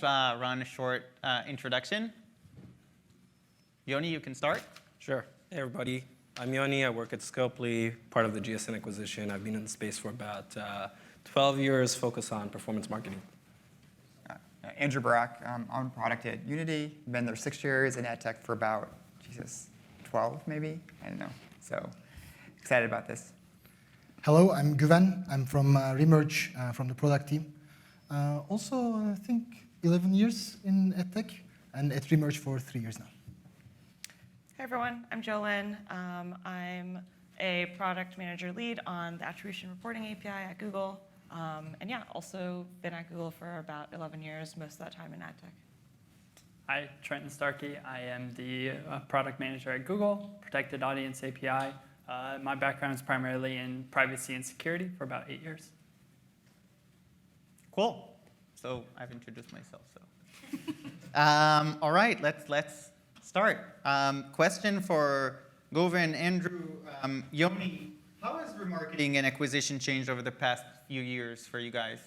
run a short introduction. Yoni, you can start. Sure. Hey, everybody. I'm Yoni. I work at Scopely, part of the GSN acquisition. I've been in the space for about 12 years, focused on performance marketing. Andrew Barak. I'm on product at Unity. Been there 6 years, in ad tech for about, 12 maybe? I don't know. So excited about this. Hello, I'm Güven. I'm from Remerge, from the product team. Also, I think 11 years in edtech, and at Remerge for 3 years now. Hey everyone, I'm Jolyn. I'm a product manager lead on the Attribution Reporting API at Google. And yeah, also been at Google for about 11 years, most of that time in ad tech. Hi, Trenton Starkey. I am the product manager at Google, Protected Audience API. My background is primarily in privacy and security for about 8 years. Cool. So I've introduced myself. So, all right, let's start. Question for Govind, Andrew, Yoni. How has remarketing and acquisition changed over the past few years for you guys?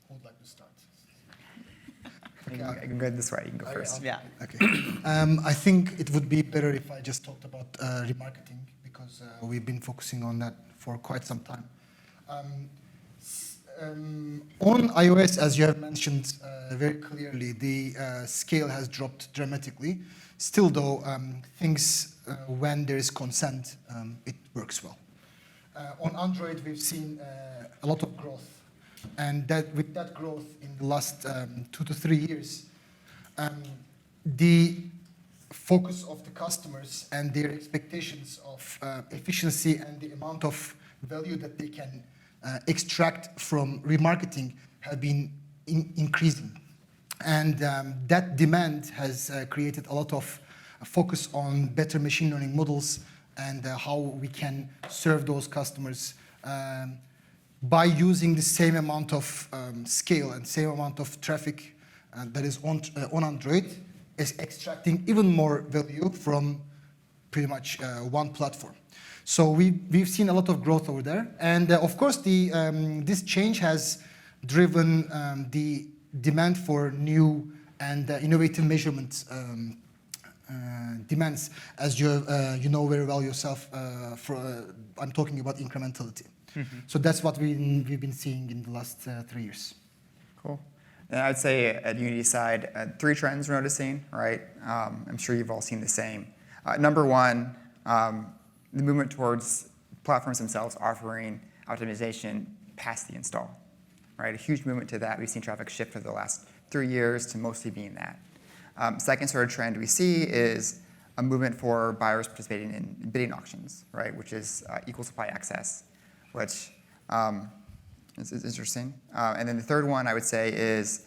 Who would like to start? I can go this way. You can go first. Yeah. Okay. I think it would be better if I just talked about remarketing, because we've been focusing on that for quite some time. On iOS, as you have mentioned very clearly, the scale has dropped dramatically. Still, though, things, when there is consent, it works well. On Android, we've seen a lot of growth. And with that growth in the last 2 to 3 years, the focus of the customers and their expectations of efficiency and the amount of value that they can extract from remarketing have been increasing. And that demand has created a lot of focus on better machine learning models and how we can serve those customers by using the same amount of scale and same amount of traffic that is on Android, is extracting even more value from pretty much one platform. So we've seen a lot of growth over there. And of course, this change has driven the demand for new and innovative measurement demands, as you know very well yourself. I'm talking about incrementality. Mm-hmm. So that's what we've been seeing in the last 3 years. Cool. And I'd say at Unity's side, 3 trends we're noticing, right? I'm sure you've all seen the same. Number one, the movement towards platforms themselves offering optimization past the install, right? A huge movement to that. We've seen traffic shift for the last 3 years to mostly being that. Second sort of trend we see is a movement for buyers participating in bidding auctions, right? Which is equal supply access, which is interesting. And then the third one I would say is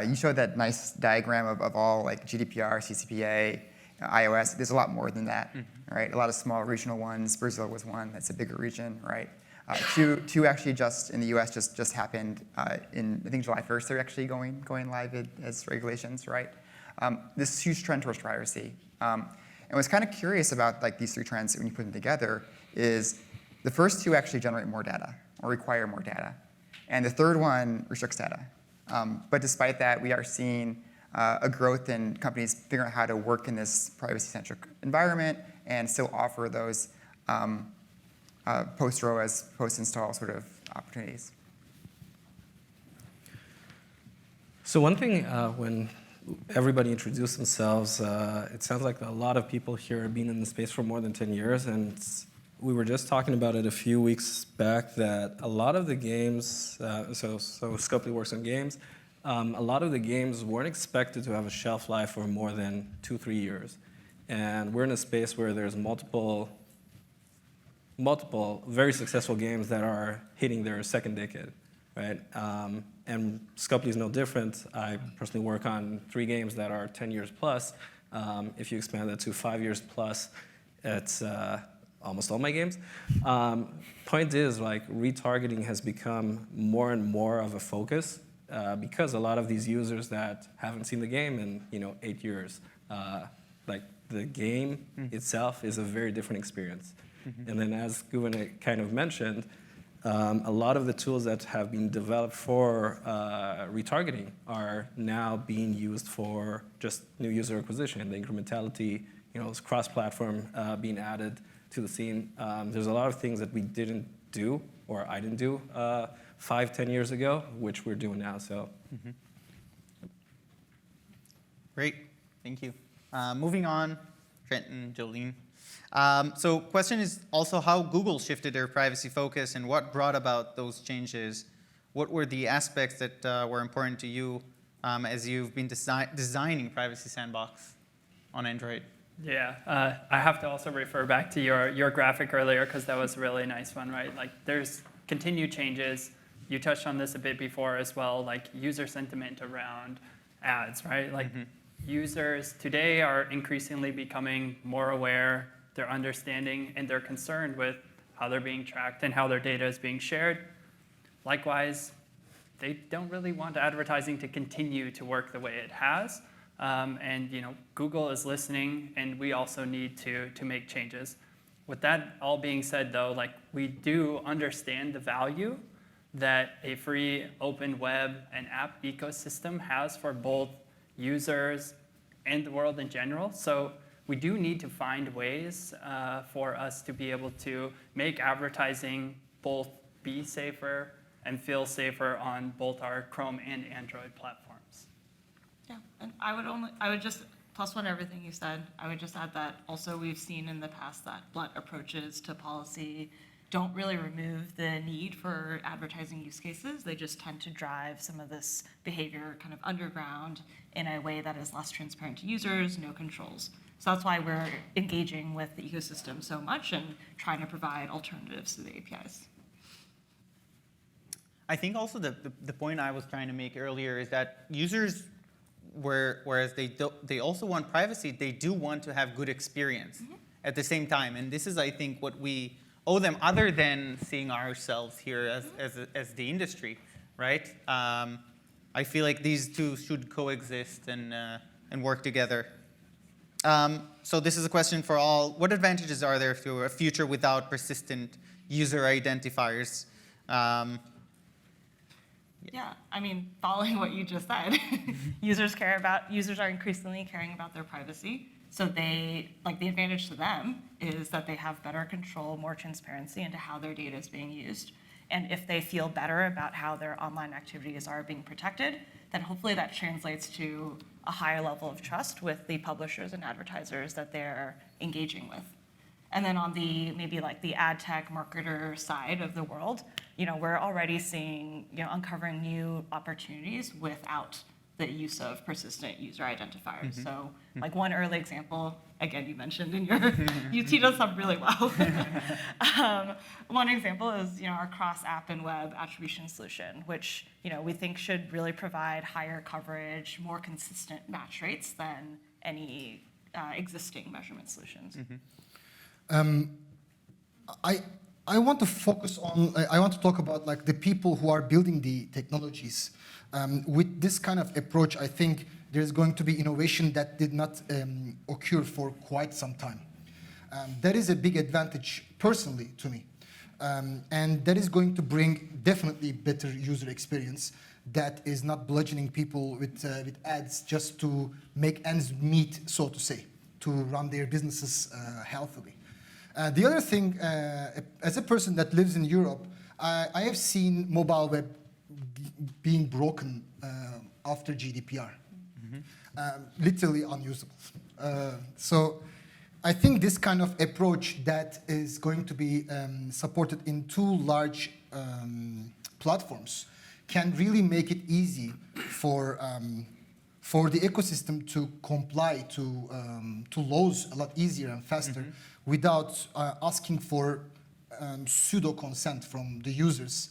you showed that nice diagram of all like GDPR, CCPA, iOS. There's a lot more than that, right? A lot of small regional ones. Brazil was one. That's a bigger region, right? Two actually just in the US just happened in, I think, July 1st. They're actually going live as regulations, right? This huge trend towards privacy. And what's kind of curious about like these 3 trends when you put them together is the first 2 actually generate more data or require more data. And the third one restricts data. But despite that, we are seeing a growth in companies figuring out how to work in this privacy-centric environment and still offer those post-ROAS, post-install sort of opportunities. So one thing, when everybody introduced themselves, it sounds like a lot of people here have been in the space for more than 10 years, and we were just talking about it a few weeks back that a lot of the games, so Scopely works on games, a lot of the games weren't expected to have a shelf life for more than 2-3 years. And we're in a space where there's multiple very successful games that are hitting their second decade, right? And Scopely is no different. I personally work on 3 games that are 10 years plus. If you expand that to 5 years plus, it's almost all my games. Point is, like, retargeting has become more and more of a focus because a lot of these users that haven't seen the game in 8 years, like the game itself is a very different experience. And then as Guven kind of mentioned, A lot of the tools that have been developed for retargeting are now being used for just new user acquisition. The incrementality, this cross-platform being added to the scene. There's a lot of things that we didn't do, or I didn't do 5-10 years ago, which we're doing now. So. Great, thank you. Moving on, Trenton, Jolene. So question is also how Google shifted their privacy focus and what brought about those changes. What were the aspects that were important to you as you've been designing Privacy Sandbox on Android? Yeah, I have to also refer back to your graphic earlier because that was a really nice one, right? Like there's continued changes. You touched on this a bit before as well, like user sentiment around ads, right? Like users today are increasingly becoming more aware, they're understanding, and they're concerned with how they're being tracked and how their data is being shared. Likewise, they don't really want advertising to continue to work the way it has. And Google is listening, and we also need to make changes. With that all being said, though, like we do understand the value that a free open web and app ecosystem has for both users and the world in general. So we do need to find ways for us to be able to make advertising both be safer and feel safer on both our Chrome and Android platforms. Yeah, and I would just plus one everything you said. I would just add that also we've seen in the past that blunt approaches to policy don't really remove the need for advertising use cases. They just tend to drive some of this behavior kind of underground in a way that is less transparent to users, no controls. So that's why we're engaging with the ecosystem so much and trying to provide alternatives to the APIs. I think also the point I was trying to make earlier is that users, whereas they also want privacy, they do want to have good experience at the same time. And this is, I think, what we owe them, other than seeing ourselves here as the industry, right? I feel like these two should coexist and work together. So this is a question for all. What advantages are there to a future without persistent user identifiers? Yeah, I mean, following what you just said, users are increasingly caring about their privacy. So the advantage to them is that they have better control, more transparency into how their data is being used. And if they feel better about how their online activities are being protected, then hopefully that translates to a higher level of trust with the publishers and advertisers that they're engaging with. And then on the the ad tech marketer side of the world, we're already seeing, uncovering new opportunities without the use of persistent user identifiers. So like one early example, again, you mentioned in your, you teed us up really well. One example is, our cross-app and web attribution solution, which, we think should really provide higher coverage, more consistent match rates than any existing measurement solutions. I want to focus on, I want to talk about like the people who are building the technologies. With this kind of approach, I think there's going to be innovation that did not occur for quite some time. That is a big advantage personally to me. And that is going to bring definitely better user experience that is not bludgeoning people with ads just to make ends meet, so to say, to run their businesses healthily. The other thing, as a person that lives in Europe, I have seen mobile web being broken after GDPR, literally unusable. So I think this kind of approach that is going to be supported in two large platforms can really make it easy for the ecosystem to comply to laws a lot easier and faster without asking for pseudo consent from the users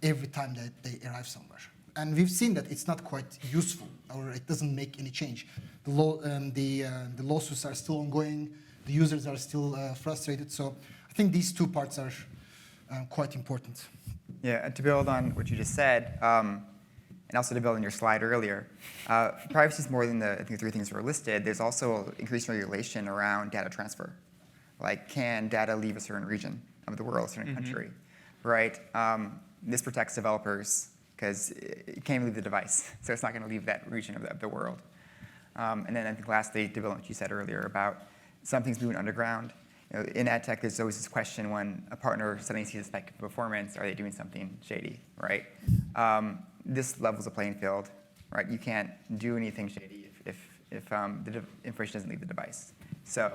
every time that they arrive somewhere. And we've seen that it's not quite useful, or it doesn't make any change. The lawsuits are still ongoing, the users are still frustrated, so I think these two parts are quite important. Yeah, and to build on what you just said, and also to build on your slide earlier, privacy is more than the three things that were listed. There's also increasing regulation around data transfer. Like, can data leave a certain region of the world, a certain country? right? This protects developers because it can't leave the device, so it's not going to leave that region of the world. And then I think lastly, to build on what you said earlier about some things moving underground. In ad tech, there's always this question when a partner suddenly sees a spike of performance, are they doing something shady, right? This levels the playing field, right? You can't do anything shady if the information doesn't leave the device. So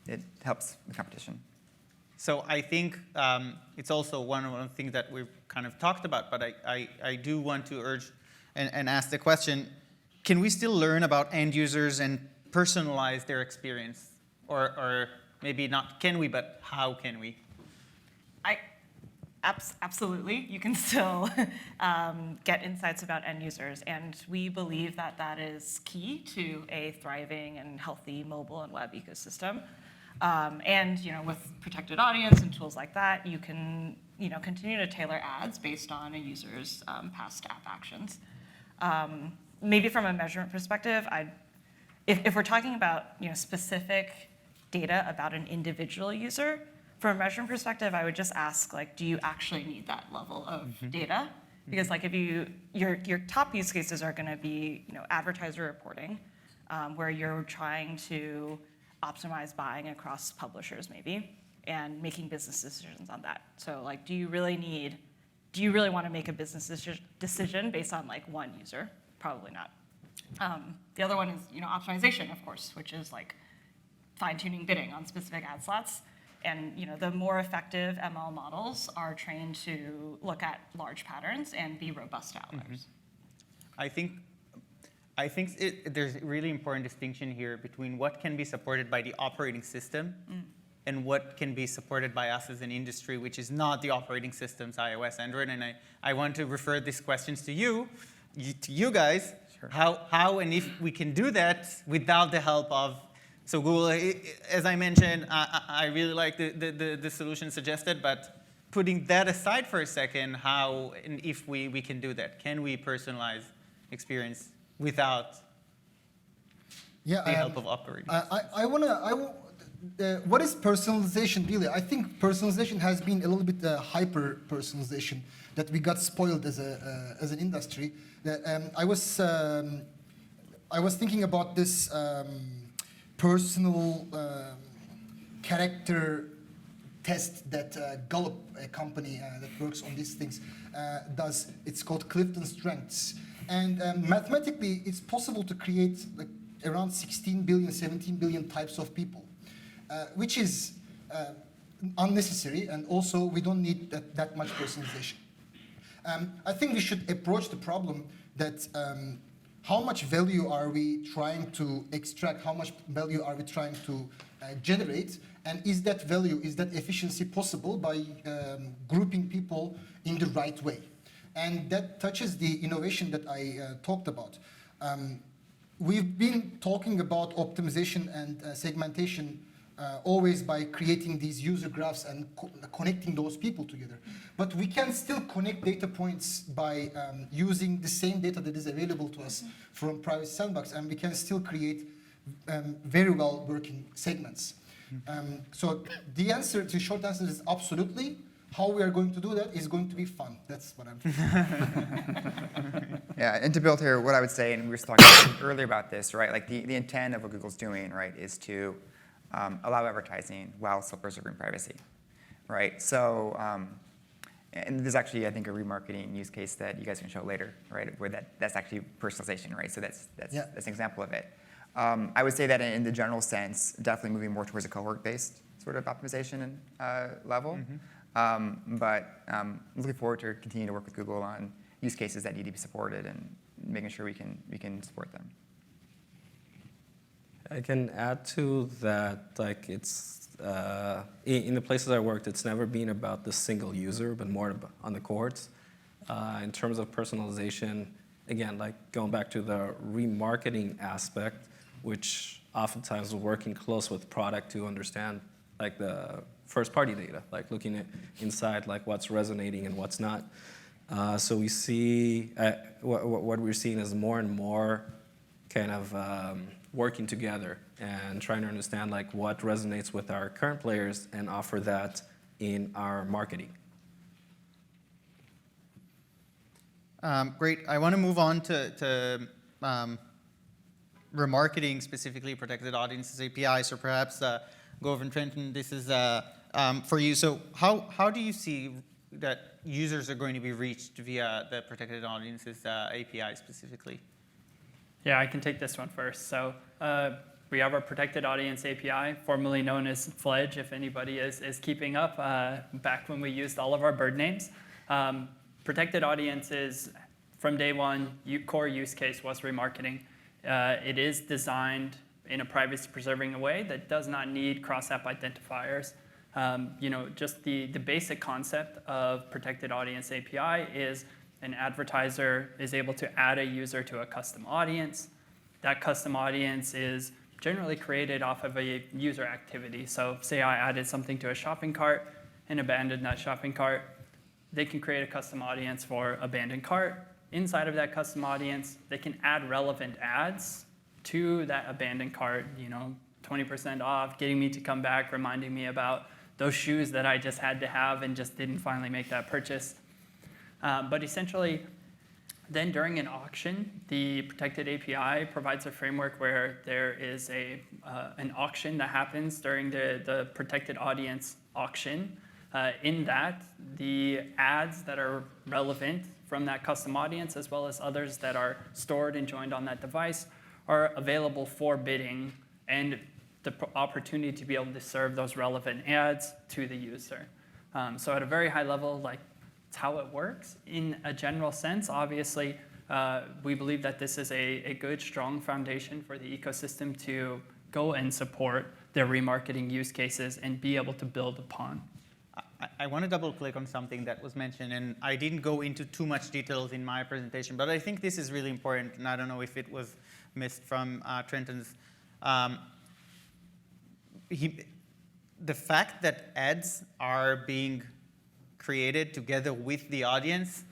it helps the competition. So I think it's also one of the things that we've kind of talked about, but I do want to urge and ask the question, can we still learn about end users and personalize their experience? Or maybe not can we, but how can we? Absolutely, you can still get insights about end users, and we believe that that is key to a thriving and healthy mobile and web ecosystem. And with protected audience and tools like that, you can continue to tailor ads based on a user's past app actions. Maybe from a measurement perspective, if we're talking about specific data about an individual user, from a measurement perspective, I would just ask, do you actually need that level of data? Because if your top use cases are going to be advertiser reporting, where you're trying to optimize buying across publishers maybe, and making business decisions on that. So do you really want to make a business decision based on one user? Probably not. The other one is optimization, of course, which is fine-tuning bidding on specific ad slots. And the more effective ML models are trained to look at large patterns and be robust to outliers. I think there's a really important distinction here between what can be supported by the operating system and what can be supported by us as an industry, which is not the operating systems, iOS, Android. And I want to refer these questions to you guys. Sure. How and if we can do that without the help of. So Google, as I mentioned, I really like the solution suggested, but putting that aside for a second, how and if we can do that? Can we personalize experience without the help of operating? What is personalization really? I think personalization has been a little bit hyper personalization that we got spoiled as an industry. That I was thinking about this. Personal character test that Gallup, a company that works on these things, does. It's called Clifton Strengths. And mathematically, it's possible to create around 16 billion, 17 billion types of people, which is unnecessary. And also, we don't need that much personalization. I think we should approach the problem that how much value are we trying to extract? How much value are we trying to generate? And is that value, is that efficiency possible by grouping people in the right way? And that touches the innovation that I talked about. We've been talking about optimization and segmentation always by creating these user graphs and connecting those people together. But we can still connect data points by using the same data that is available to us from Privacy Sandbox, and we can still create very well working segments. So the short answer is absolutely. How we are going to do that is going to be fun. That's what I'm thinking. Yeah, and to build here, what I would say, and we were talking earlier about this, right? the intent of what Google's doing, right, is to allow advertising while still preserving privacy, right? So, and there's actually, I think, a remarketing use case that you guys can show later, right? Where that's actually personalization, right? So that's an example of it. I would say that in the general sense, definitely moving more towards a cohort-based sort of optimization level. But looking forward to continuing to work with Google on use cases that need to be supported and making sure we can support them. I can add to that, it's in the places I worked, it's never been about the single user, but more on the cohorts. In terms of personalization, again, going back to the remarketing aspect, which oftentimes we're working close with product to understand the first-party data, looking at inside what's resonating and what's not. So we see what we're seeing is more and more kind of working together and trying to understand what resonates with our current players and offer that in our marketing. Great. I want to move on to remarketing, specifically protected audiences API. So perhaps, Govind, Trenton, this is for you. So how do you see that users are going to be reached via the protected audiences API specifically? Yeah, I can take this one first. So we have our protected audience API, formerly known as Fledge, if anybody is keeping up, back when we used all of our bird names. Protected audiences, from day one, core use case was remarketing. It is designed in a privacy-preserving way that does not need cross-app identifiers. Just the basic concept of protected audience API is an advertiser is able to add a user to a custom audience. That custom audience is generally created off of a user activity. So say I added something to a shopping cart and abandoned that shopping cart. They can create a custom audience for abandoned cart. Inside of that custom audience, they can add relevant ads to that abandoned cart, 20% off, getting me to come back, reminding me about those shoes that I just had to have and just didn't finally make that purchase. But essentially, then during an auction, the protected API provides a framework where there is an auction that happens during the protected audience auction. In that, the ads that are relevant from that custom audience, as well as others that are stored and joined on that device, are available for bidding and the opportunity to be able to serve those relevant ads to the user. So at a very high level, it's how it works. In a general sense, obviously, we believe that this is a good, strong foundation for the ecosystem to go and support their remarketing use cases and be able to build upon. I want to double click on something that was mentioned, and I didn't go into too much details in my presentation, but I think this is really important, and I don't know if it was missed from Trenton's. The fact that ads are being created together with the audience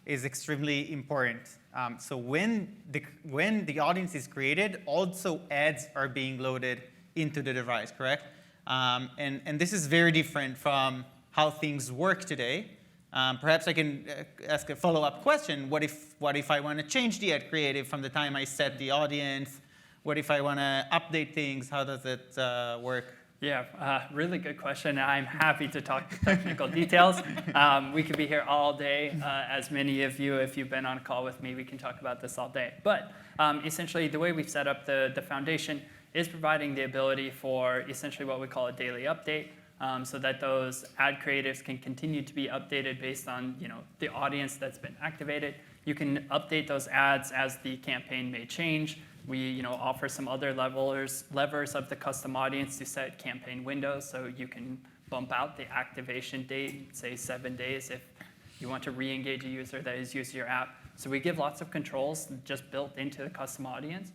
is extremely important. So when the audience is created, also ads are being loaded into the device, correct? And this is very different from how things work today. Perhaps I can ask a follow-up question. What if I want to change the ad creative from the time I set the audience? What if I want to update things? How does it work? Yeah, really good question. I'm happy to talk technical details. We could be here all day. As many of you, if you've been on a call with me, we can talk about this all day. But essentially, the way we've set up the foundation is providing the ability for essentially what we call a daily update, so that those ad creatives can continue to be updated based on the audience that's been activated. You can update those ads as the campaign may change. We offer some other levers of the custom audience to set campaign windows, so you can bump out the activation date, say 7 days, if you want to re-engage a user that has used your app. So we give lots of controls just built into the custom audience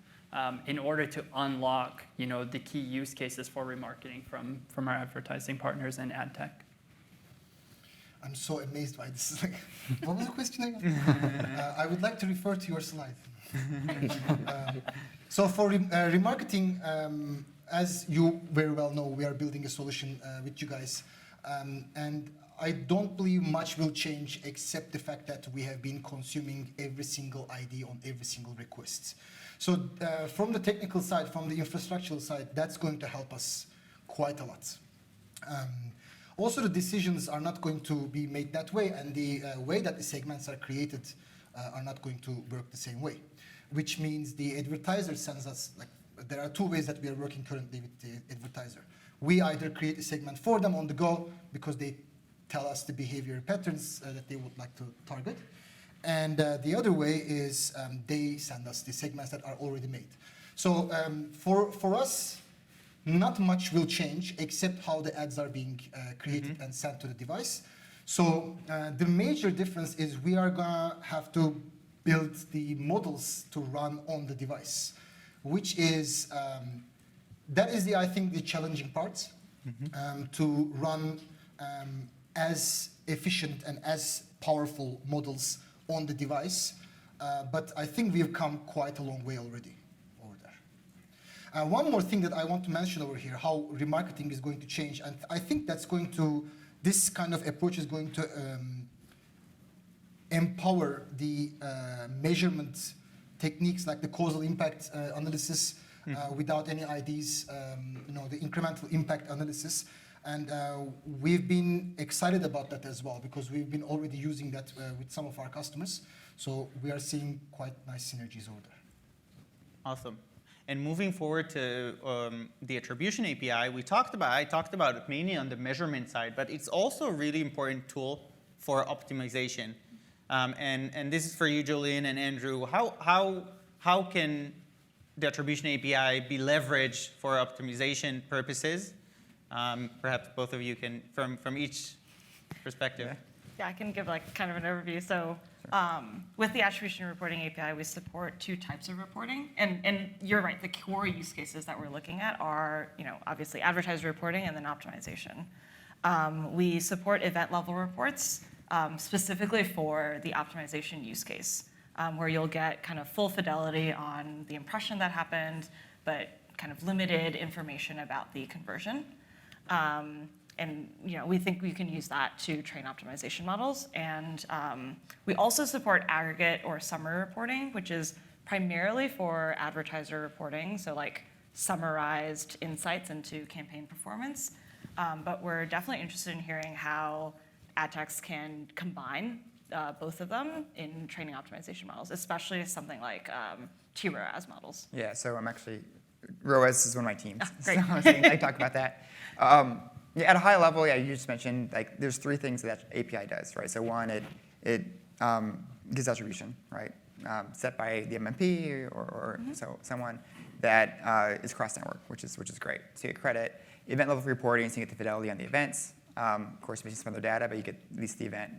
in order to unlock the key use cases for remarketing from our advertising partners and ad tech. I'm so amazed by this. What was the question again? I would like to refer to your slide. So for remarketing, as you very well know, we are building a solution with you guys. And I don't believe much will change except the fact that we have been consuming every single ID on every single request. So from the technical side, from the infrastructural side, that's going to help us quite a lot. Also, the decisions are not going to be made that way, and the way that the segments are created are not going to work the same way, which means the advertiser sends us, there are two ways that we are working currently with the advertiser. We either create a segment for them on the go because they tell us the behavior patterns that they would like to target. And the other way is they send us the segments that are already made. So for us, not much will change except how the ads are being created and sent to the device. So the major difference is we are gonna have to build the models to run on the device, which is, that is I think the challenging part, to run as efficient and as powerful models on the device. But I think we've come quite a long way already over there. One more thing that I want to mention over here, how remarketing is going to change, and I think that's going to, this kind of approach is going to empower the measurement techniques like the causal impact analysis without any IDs, the incremental impact analysis. And we've been excited about that as well because we've been already using that with some of our customers. So we are seeing quite nice synergies over there. Awesome. And moving forward to the Attribution API, I talked about it mainly on the measurement side, but it's also a really important tool for optimization. And this is for you, Julian and Andrew. How can the Attribution API be leveraged for optimization purposes? Perhaps both of you can, from each perspective. Yeah, I can give kind of an overview. So with the Attribution Reporting API, we support 2 types of reporting. And you're right, the core use cases that we're looking at are, obviously advertiser reporting and then optimization. We support event level reports specifically for the optimization use case, where you'll get kind of full fidelity on the impression that happened, but kind of limited information about the conversion. And we think we can use that to train optimization models. And we also support aggregate or summary reporting, which is primarily for advertiser reporting, so like summarized insights into campaign performance. But we're definitely interested in hearing how ad techs can combine both of them in training optimization models, especially something like T-ROAS models. Yeah, so I'm actually, ROAS is one of my teams. Oh, great. So I talk about that. At a high level, you just mentioned there's 3 things that API does, right? So one, it gives attribution, right? Set by the MMP or so someone that is cross-network, which is great. So you get credit. Event level reporting, so you get the fidelity on the events. Of course, missing some other data, but you get at least the event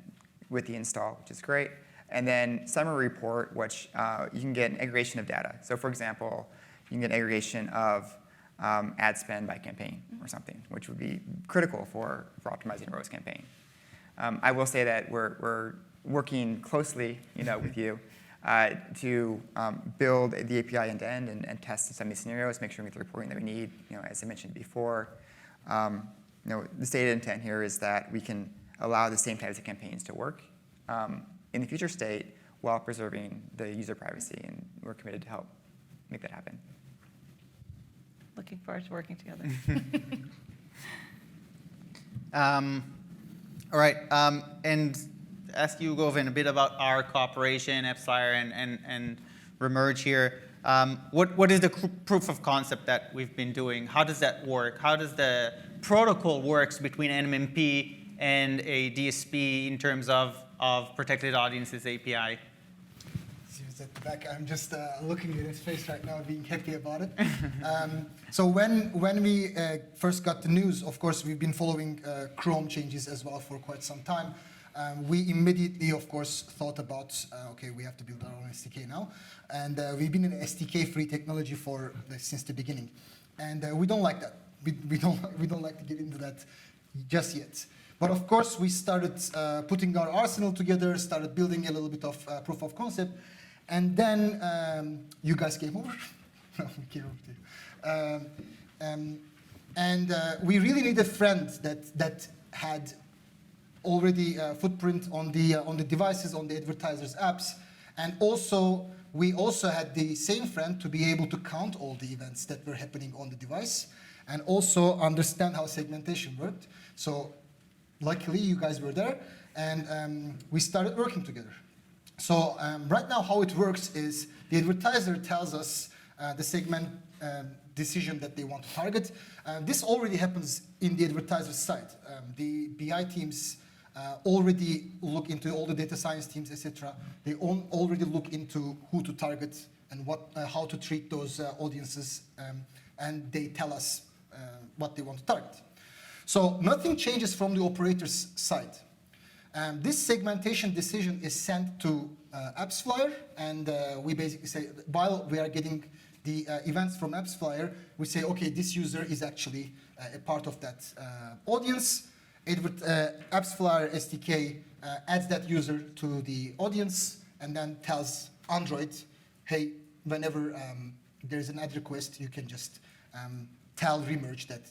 with the install, which is great. And then summary report, which you can get an aggregation of data. So for example, you can get an aggregation of ad spend by campaign or something, which would be critical for optimizing a ROAS campaign. I will say that we're working closely, with you to build the API end-to-end and test some of these scenarios, make sure we get the reporting that we need. As I mentioned before, the stated intent here is that we can allow the same types of campaigns to work in the future state while preserving the user privacy, and we're committed to help make that happen. Looking forward to working together. All right, and ask you, Govind, a bit about our cooperation, AppsFlyer and Remerge here. What is the proof of concept that we've been doing? How does that work? How does the protocol works between MMP and a DSP in terms of protected audiences API? At the back, I'm just looking at his face right now, being happy about it. So when we first got the news, of course, we've been following Chrome changes as well for quite some time. We immediately, of course, thought about, okay, we have to build our own SDK now. And we've been in SDK-free technology since the beginning. And we don't like that. We don't like to get into that just yet. But of course, we started putting our arsenal together, started building a little bit of proof of concept. And then you guys came over. No, we came over to you. And we really need a friend that had already a footprint on the devices, on the advertisers' apps. And also, we also had the same friend to be able to count all the events that were happening on the device and also understand how segmentation worked. So luckily, you guys were there, and we started working together. So right now, how it works is the advertiser tells us the segment decision that they want to target. This already happens in the advertiser side. The BI teams already look into all the data science teams, etc. They already look into who to target and how to treat those audiences, and they tell us what they want to target. So nothing changes from the operator's side. This segmentation decision is sent to AppsFlyer, and we basically say, while we are getting the events from AppsFlyer, we say, okay, this user is actually a part of that audience. AppsFlyer SDK adds that user to the audience and then tells Android, hey, whenever there's an ad request, you can just tell Remerge that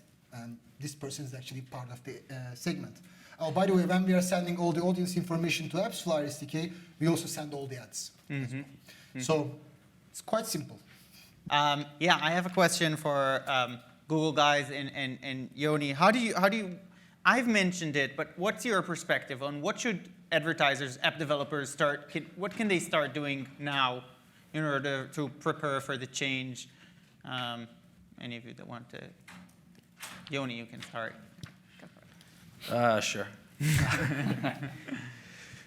this person is actually part of the segment. Oh, by the way, when we are sending all the audience information to AppsFlyer SDK, we also send all the ads. So it's quite simple. Yeah, I have a question for Google guys and Yoni. How do you? I've mentioned it, but what's your perspective on what should advertisers, app developers start? What can they start doing now in order to prepare for the change? Any of you that want to? Yoni, you can start. Go for it. Sure.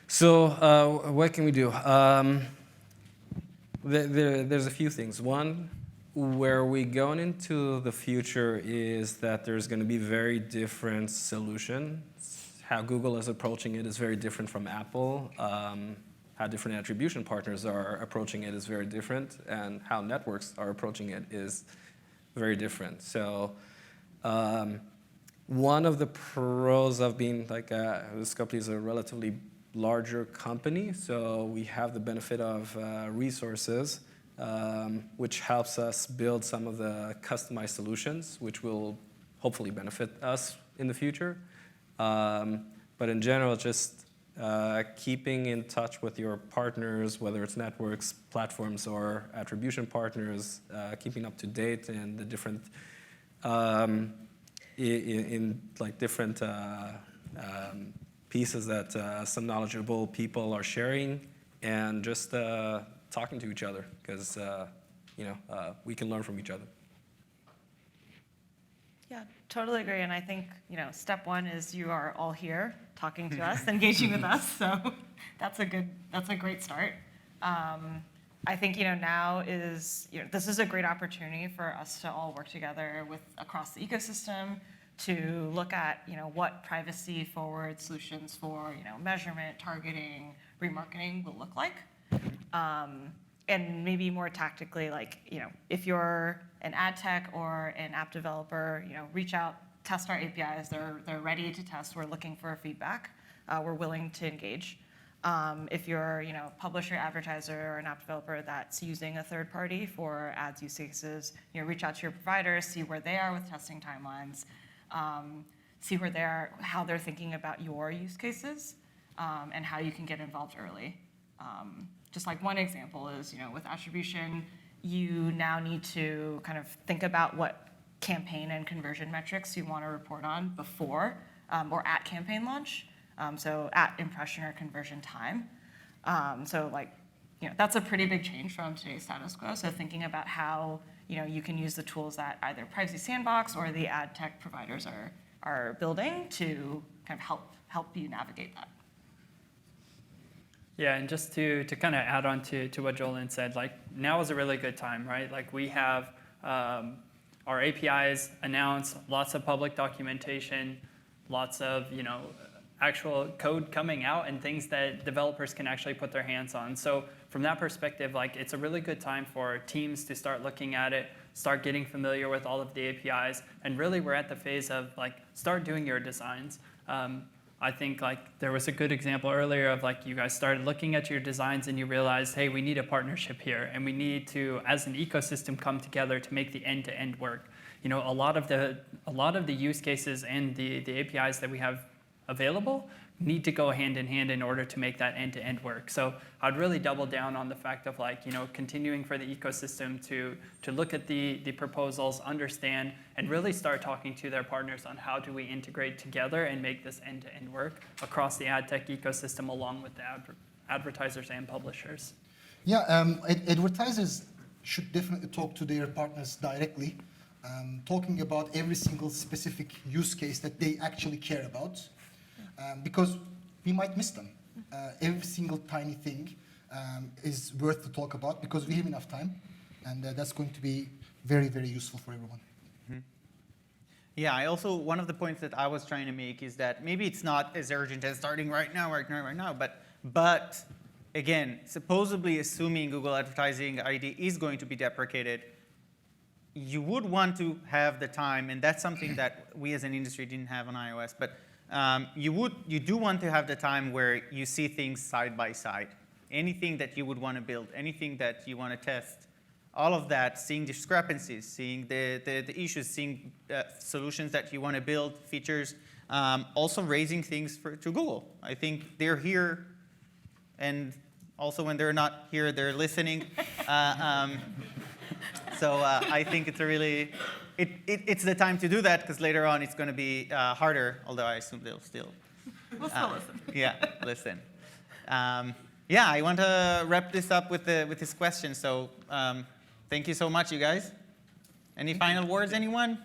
So what can we do? There's a few things. One, where we're going into the future is that there's going to be very different solutions. How Google is approaching it is very different from Apple. How different attribution partners are approaching it is very different. And how networks are approaching it is very different. So one of the pros of being like this company is a relatively larger company, so we have the benefit of resources, which helps us build some of the customized solutions, which will hopefully benefit us in the future. But in general, just keeping in touch with your partners, whether it's networks, platforms, or attribution partners, keeping up to date in the different in like different pieces that some knowledgeable people are sharing, and just talking to each other, because we can learn from each other. Yeah, totally agree. And I think, step one is you are all here talking to us, engaging with us. So that's a great start. I think, now is, this is a great opportunity for us to all work together across the ecosystem to look at, what privacy forward solutions for, measurement, targeting, remarketing will look like. And maybe more tactically, like, if you're an ad tech or an app developer, reach out, test our APIs. They're ready to test. We're looking for feedback. We're willing to engage. If you're, a publisher, advertiser, or an app developer that's using a third party for ads use cases, reach out to your providers, see where they are with testing timelines, see how they're thinking about your use cases, and how you can get involved early. Just like one example is, with attribution, you now need to kind of think about what campaign and conversion metrics you want to report on before or at campaign launch. So at impression or conversion time. That's a pretty big change from today's status quo. So thinking about how you can use the tools that either Privacy Sandbox or the ad tech providers are building to kind of help you navigate that. Yeah, and just to kind of add on to what Jolyn said, like now is a really good time, right? Like we have our APIs announced, lots of public documentation, lots of actual code coming out and things that developers can actually put their hands on. So from that perspective, like it's a really good time for teams to start looking at it, start getting familiar with all of the APIs, and really we're at the phase of like start doing your designs. I think like there was a good example earlier of like you guys started looking at your designs and you realized, hey, we need a partnership here, and we need to, as an ecosystem, come together to make the end-to-end work. A lot of the use cases and the APIs that we have available need to go hand in hand in order to make that end-to-end work. So I'd really double down on the fact of like, continuing for the ecosystem to look at the proposals, understand, and really start talking to their partners on how do we integrate together and make this end-to-end work across the ad tech ecosystem along with the advertisers and publishers. Yeah, advertisers should definitely talk to their partners directly, talking about every single specific use case that they actually care about. Because we might miss them. Every single tiny thing is worth to talk about because we have enough time, and that's going to be very, very useful for everyone. Mm-hmm. Yeah, one of the points that I was trying to make is that maybe it's not as urgent as starting right now, but again, supposedly assuming Google Advertising ID is going to be deprecated, you would want to have the time, and that's something that we as an industry didn't have on iOS, but you do want to have the time where you see things side by side. Anything that you would want to build, anything that you want to test, all of that, seeing discrepancies, seeing the issues, seeing solutions that you want to build, features, Also raising things to Google. I think they're here, and also when they're not here, they're listening. So I think it's a really, it's the time to do that, because later on it's going to be harder, although I assume they'll still. We'll still listen. Yeah, listen. Yeah, I want to wrap this up with this question. So thank you so much, you guys. Any final words, anyone?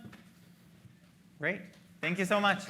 Great. Thank you so much.